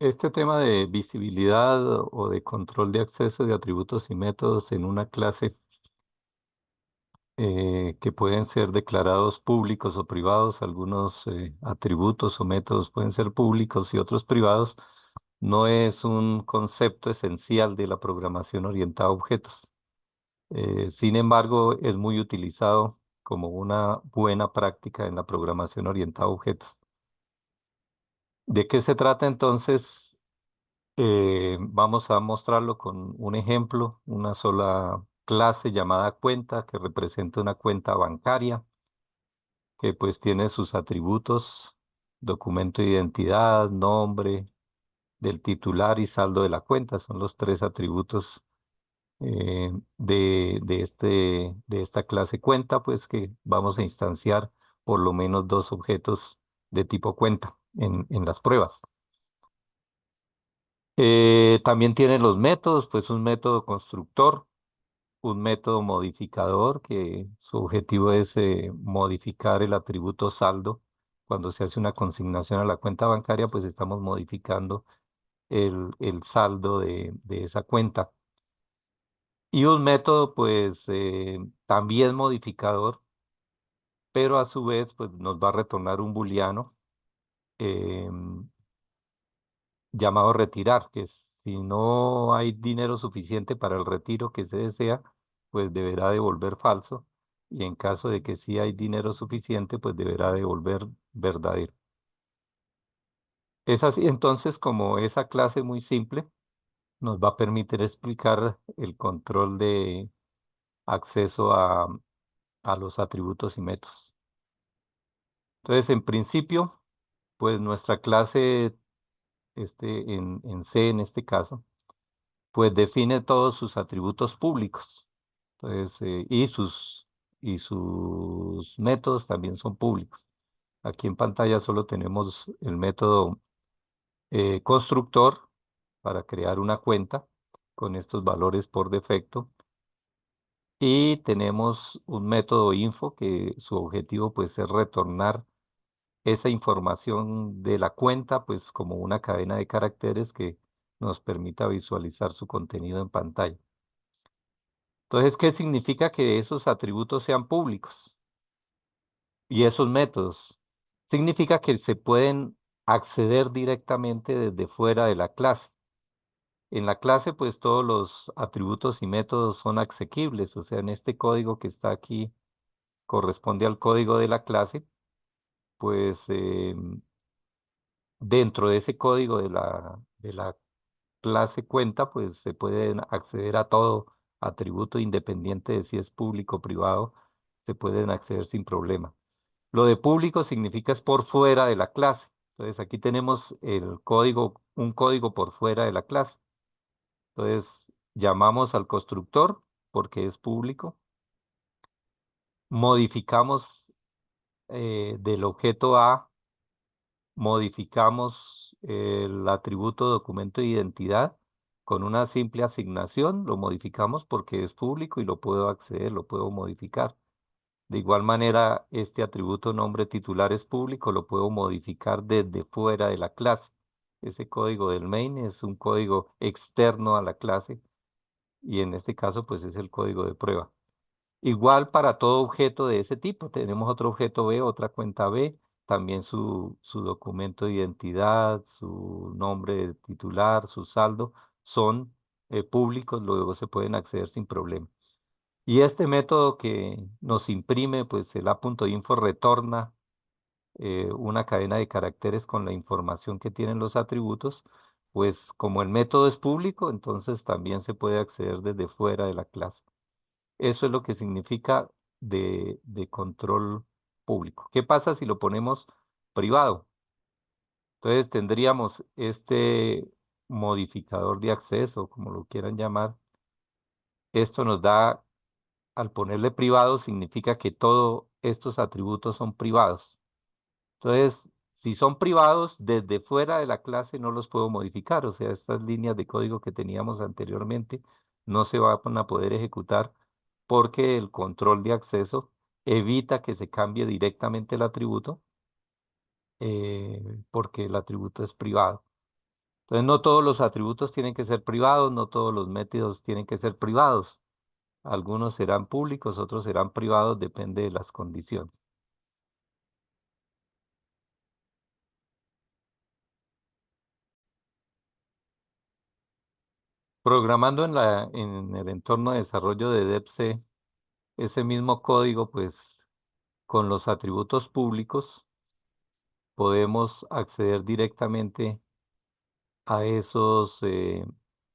Este tema de visibilidad o de control de acceso de atributos y métodos en una clase que pueden ser declarados públicos o privados, algunos atributos o métodos pueden ser públicos y otros privados, no es un concepto esencial de la programación orientada a objetos. Sin embargo, es muy utilizado como una buena práctica en la programación orientada a objetos. ¿De qué se trata entonces? Vamos a mostrarlo con un ejemplo, una sola clase llamada cuenta que representa una cuenta bancaria que pues tiene sus atributos, documento de identidad, nombre del titular y saldo de la cuenta. Son los tres atributos de esta clase cuenta, pues que vamos a instanciar por lo menos dos objetos de tipo cuenta en las pruebas. También tiene los métodos, pues un método constructor, un método modificador, que su objetivo es modificar el atributo saldo. Cuando se hace una consignación a la cuenta bancaria, pues estamos modificando el saldo de esa cuenta. Y un método, pues también modificador, pero a su vez, pues nos va a retornar un booleano llamado retirar, que si no hay dinero suficiente para el retiro que se desea, pues deberá devolver falso, y en caso de que sí hay dinero suficiente, pues deberá devolver verdadero. Es así entonces como esa clase muy simple nos va a permitir explicar el control de acceso a los atributos y métodos. Entonces, en principio, pues nuestra clase en C, en este caso, pues define todos sus atributos públicos. Entonces, y sus métodos también son públicos. Aquí en pantalla solo tenemos el método constructor para crear una cuenta con estos valores por defecto. Y tenemos un método info que su objetivo pues es retornar esa información de la cuenta pues como una cadena de caracteres que nos permita visualizar su contenido en pantalla. Entonces, ¿qué significa que esos atributos sean públicos? Y esos métodos. Significa que se pueden acceder directamente desde fuera de la clase. En la clase, pues todos los atributos y métodos son asequibles. O sea, en este código que está aquí corresponde al código de la clase, pues dentro de ese código de la clase cuenta, pues se pueden acceder a todo atributo independiente de si es público o privado, se pueden acceder sin problema. Lo de público significa es por fuera de la clase. Entonces aquí tenemos el código, un código por fuera de la clase. Entonces llamamos al constructor porque es público. Modificamos del objeto A, modificamos el atributo documento de identidad con una simple asignación. Lo modificamos porque es público y lo puedo acceder, lo puedo modificar. De igual manera, este atributo nombre titular es público, lo puedo modificar desde fuera de la clase. Ese código del main es un código externo a la clase y en este caso pues es el código de prueba. Igual para todo objeto de ese tipo. Tenemos otro objeto B, otra cuenta B, también su documento de identidad, su nombre titular, su saldo, son públicos, luego se pueden acceder sin problema. Y este método que nos imprime, pues el A.info retorna una cadena de caracteres con la información que tienen los atributos, pues como el método es público, entonces también se puede acceder desde fuera de la clase. Eso es lo que significa de control público. ¿Qué pasa si lo ponemos privado? Entonces tendríamos este modificador de acceso, como lo quieran llamar. Esto nos da, al ponerle privado, significa que todos estos atributos son privados. Entonces, si son privados, desde fuera de la clase no los puedo modificar. O sea, estas líneas de código que teníamos anteriormente no se van a poder ejecutar porque el control de acceso evita que se cambie directamente el atributo porque el atributo es privado. Entonces, no todos los atributos tienen que ser privados, no todos los métodos tienen que ser privados. Algunos serán públicos, otros serán privados, depende de las condiciones. Programando en el entorno de desarrollo de DEPC, ese mismo código, pues con los atributos públicos podemos acceder directamente a esos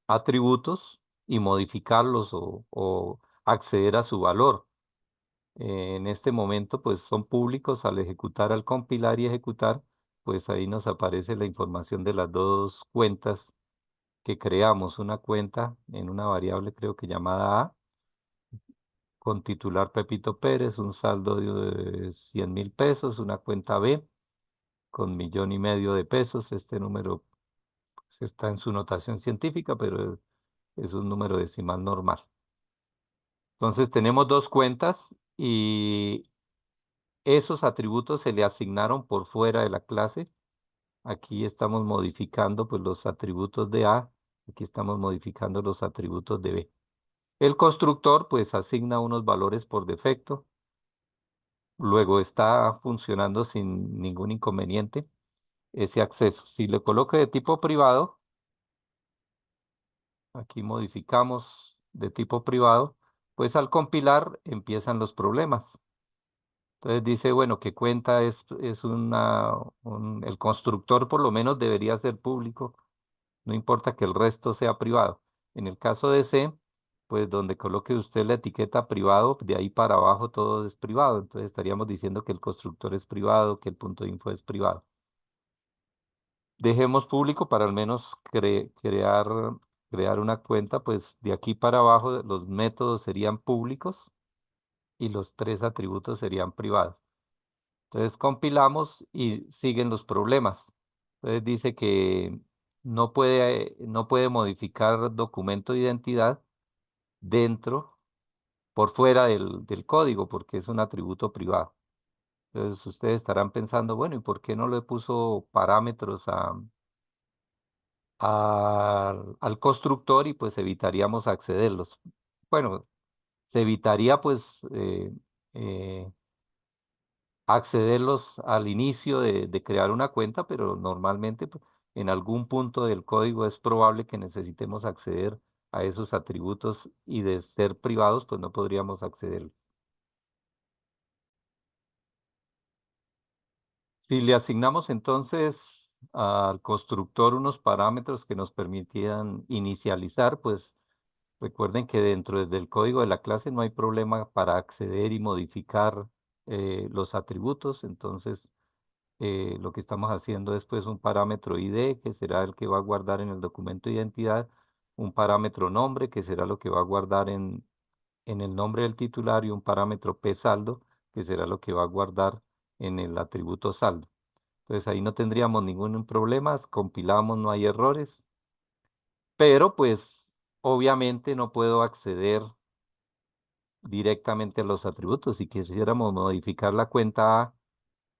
atributos y modificarlos o acceder a su valor. En este momento, pues son públicos al ejecutar, al compilar y ejecutar, pues ahí nos aparece la información de las dos cuentas que creamos. Una cuenta en una variable creo que llamada A, con titular Pepito Pérez, un saldo de 100.000 pesos, una cuenta B con 1,5 millones de pesos. Este número pues, está en su notación científica, pero es un número decimal normal. Entonces tenemos dos cuentas y esos atributos se le asignaron por fuera de la clase. Aquí estamos modificando pues los atributos de A, aquí estamos modificando los atributos de B. El constructor pues asigna unos valores por defecto, luego está funcionando sin ningún inconveniente ese acceso. Si le coloco de tipo privado, aquí modificamos de tipo privado, pues al compilar empiezan los problemas. Entonces dice, bueno, que cuenta es el constructor por lo menos debería ser público, no importa que el resto sea privado. En el caso de C, pues donde coloque usted la etiqueta privado, de ahí para abajo todo es privado. Entonces estaríamos diciendo que el constructor es privado, que el punto de info es privado. Dejemos público para al menos crear una cuenta, pues de aquí para abajo los métodos serían públicos y los tres atributos serían privados. Entonces compilamos y siguen los problemas. Entonces dice que no puede modificar documento de identidad dentro, por fuera del código, porque es un atributo privado. Entonces ustedes estarán pensando, bueno, ¿y por qué no le puso parámetros al constructor y pues evitaríamos accederlos? Bueno, se evitaría pues eh, accederlos al inicio de crear una cuenta, pero normalmente pues, en algún punto del código es probable que necesitemos acceder a esos atributos y de ser privados, pues no podríamos acceder. Si le asignamos entonces al constructor unos parámetros que nos permitían inicializar, pues recuerden que dentro del código de la clase no hay problema para acceder y modificar los atributos. Entonces, lo que estamos haciendo es pues un parámetro ID, que será el que va a guardar en el documento de identidad, un parámetro nombre, que será lo que va a guardar en el nombre del titular, y un parámetro psaldo, que será lo que va a guardar en el atributo saldo. Entonces ahí no tendríamos ningún problema, compilamos, no hay errores, pero pues obviamente no puedo acceder directamente a los atributos. Si quisiéramos modificar la cuenta A,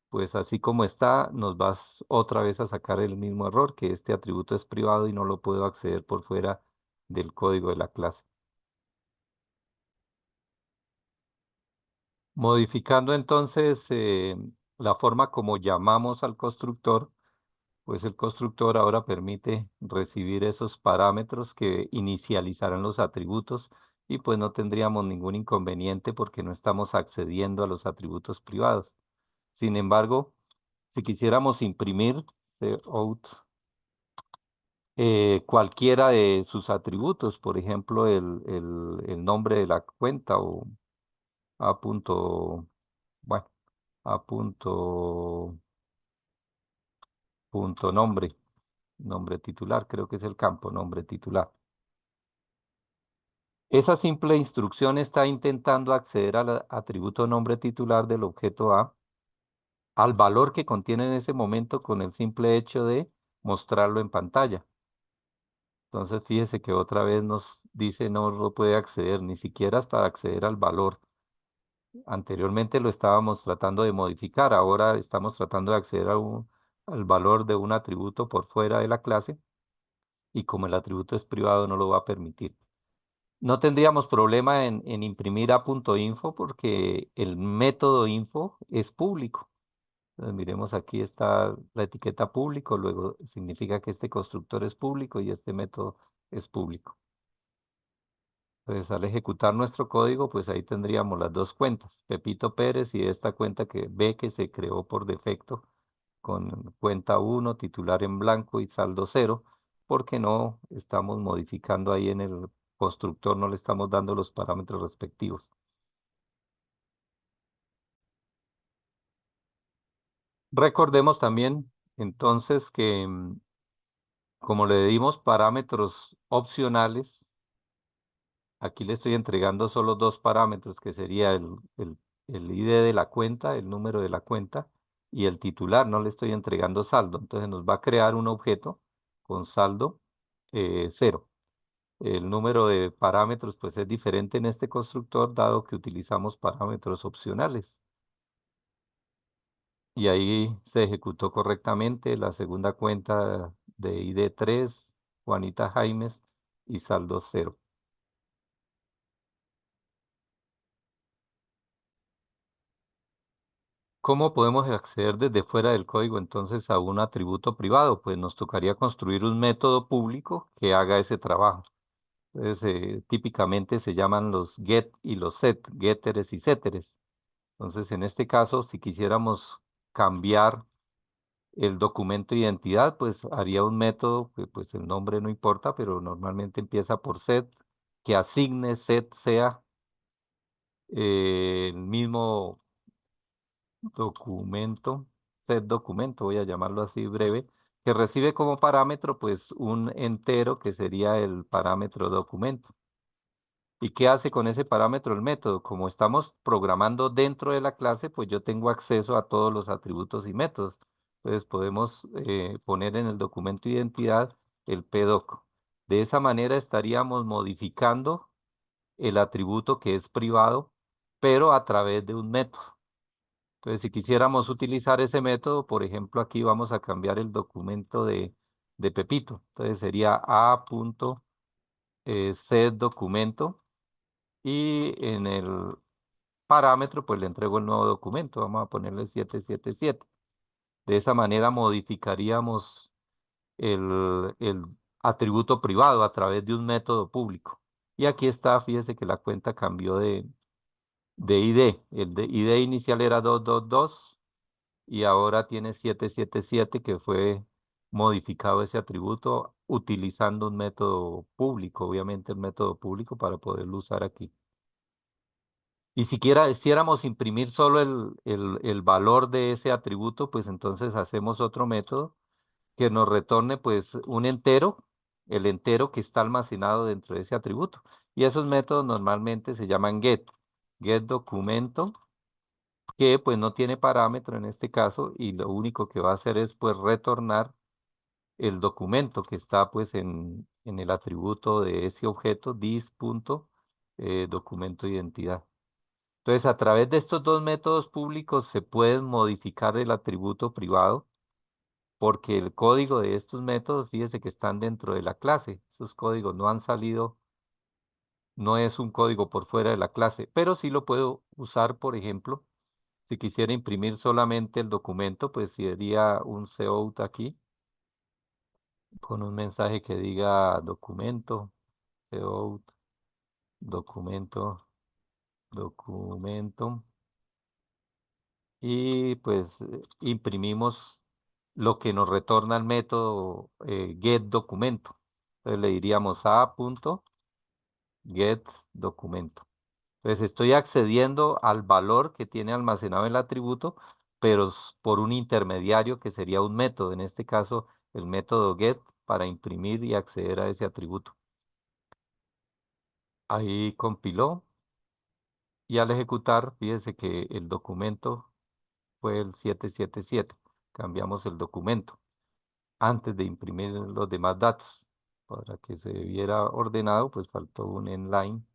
pues así como está, nos vas otra vez a sacar el mismo error, que este atributo es privado y no lo puedo acceder por fuera del código de la clase. Modificando entonces la forma como llamamos al constructor, pues el constructor ahora permite recibir esos parámetros que inicializarán los atributos y pues no tendríamos ningún inconveniente porque no estamos accediendo a los atributos privados. Sin embargo, si quisiéramos imprimir out cualquiera de sus atributos, por ejemplo, el nombre de la cuenta o a punto, bueno, a punto nombre, nombre titular, creo que es el campo, nombre titular. Esa simple instrucción está intentando acceder al atributo nombre titular del objeto A, al valor que contiene en ese momento con el simple hecho de mostrarlo en pantalla. Entonces, fíjese que otra vez nos dice no lo puede acceder, ni siquiera es para acceder al valor. Anteriormente lo estábamos tratando de modificar, ahora estamos tratando de acceder al valor de un atributo por fuera de la clase y como el atributo es privado no lo va a permitir. No tendríamos problema en imprimir a punto info porque el método info es público. Entonces, miremos, aquí está la etiqueta público, luego significa que este constructor es público y este método es público. Entonces, al ejecutar nuestro código, pues ahí tendríamos las dos cuentas, Pepito Pérez y esta cuenta que ve que se creó por defecto con cuenta uno titular en blanco y saldo cero, porque no estamos modificando ahí en el constructor, no le estamos dando los parámetros respectivos. Recordemos también entonces que como le dimos parámetros opcionales, aquí le estoy entregando solo dos parámetros, que sería el ID de la cuenta, el número de la cuenta, y el titular, no le estoy entregando saldo. Entonces nos va a crear un objeto con saldo cero. El número de parámetros pues es diferente en este constructor, dado que utilizamos parámetros opcionales. Y ahí se ejecutó correctamente la segunda cuenta de ID 3, Juanita Jaimes, y saldo cero. ¿Cómo podemos acceder desde fuera del código entonces a un atributo privado? Pues nos tocaría construir un método público que haga ese trabajo. Entonces, típicamente se llaman los get y los set, getters y setters. Entonces, en este caso, si quisiéramos cambiar el documento de identidad, pues haría un método, que pues el nombre no importa, pero normalmente empieza por set, que asigne set sea el mismo documento, set documento, voy a llamarlo así breve, que recibe como parámetro pues un entero que sería el parámetro documento. ¿Y qué hace con ese parámetro el método? Como estamos programando dentro de la clase, pues yo tengo acceso a todos los atributos y métodos. Entonces podemos poner en el documento de identidad el pdoc. De esa manera estaríamos modificando el atributo que es privado, pero a través de un método. Entonces, si quisiéramos utilizar ese método, por ejemplo, aquí vamos a cambiar el documento de Pepito. Entonces sería a.set documento y en el parámetro pues le entrego el nuevo documento. Vamos a ponerle 777. De esa manera modificaríamos el atributo privado a través de un método público. Y aquí está, fíjese que la cuenta cambió de ID. El de ID inicial era 222 y ahora tiene 777 que fue modificado ese atributo utilizando un método público, obviamente el método público para poderlo usar aquí. Y si quisiéramos imprimir solo el valor de ese atributo, pues entonces hacemos otro método que nos retorne pues un entero, el entero que está almacenado dentro de ese atributo. Y esos métodos normalmente se llaman get documento, que pues no tiene parámetro en este caso y lo único que va a hacer es pues retornar el documento que está pues en el atributo de ese objeto, documento de identidad. Entonces, a través de estos dos métodos públicos se puede modificar el atributo privado porque el código de estos métodos, fíjese que están dentro de la clase. Esos códigos no han salido, no es un código por fuera de la clase, pero sí lo puedo usar, por ejemplo, si quisiera imprimir solamente el documento, pues sería un cout aquí con un mensaje que diga documento, cout, documento, documento. Y pues imprimimos lo que nos retorna el método get documento. Entonces le diríamos a punto get documento. Entonces estoy accediendo al valor que tiene almacenado el atributo, pero por un intermediario que sería un método, en este caso el método get para imprimir y acceder a ese atributo. Ahí compiló y al ejecutar, fíjese que el documento fue el 777. Cambiamos el documento antes de imprimir los demás datos. Para que se viera ordenado, pues faltó un inline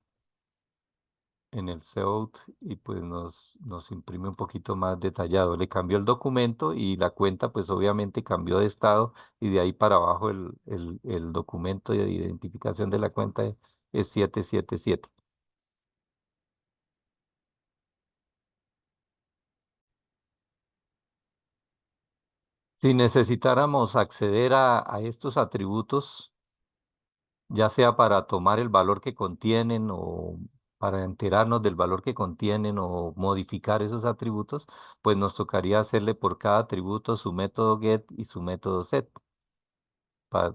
en el SEOT y pues nos imprime un poquito más detallado. Le cambió el documento y la cuenta pues obviamente cambió de estado y de ahí para abajo el documento de identificación de la cuenta es 777. Si necesitáramos acceder a estos atributos, ya sea para tomar el valor que contienen o para enterarnos del valor que contienen o modificar esos atributos, pues nos tocaría hacerle por cada atributo su método get y su método set,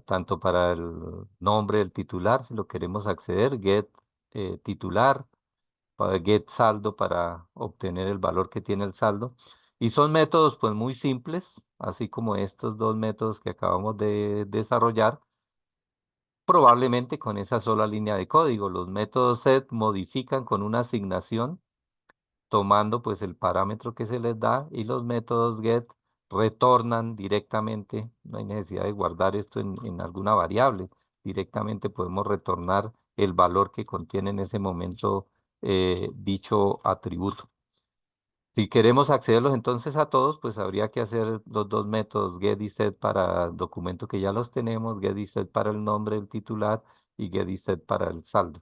tanto para el nombre del titular, si lo queremos acceder, get titular, para get saldo para obtener el valor que tiene el saldo. Y son métodos pues muy simples, así como estos dos métodos que acabamos de desarrollar. Probablemente con esa sola línea de código. Los métodos set modifican con una asignación tomando pues el parámetro que se les da y los métodos get retornan directamente. No hay necesidad de guardar esto en alguna variable. Directamente podemos retornar el valor que contiene en ese momento dicho atributo. Si queremos accederlos entonces a todos, pues habría que hacer los dos métodos get y set para el documento que ya los tenemos, get y set para el nombre del titular y get y set para el saldo.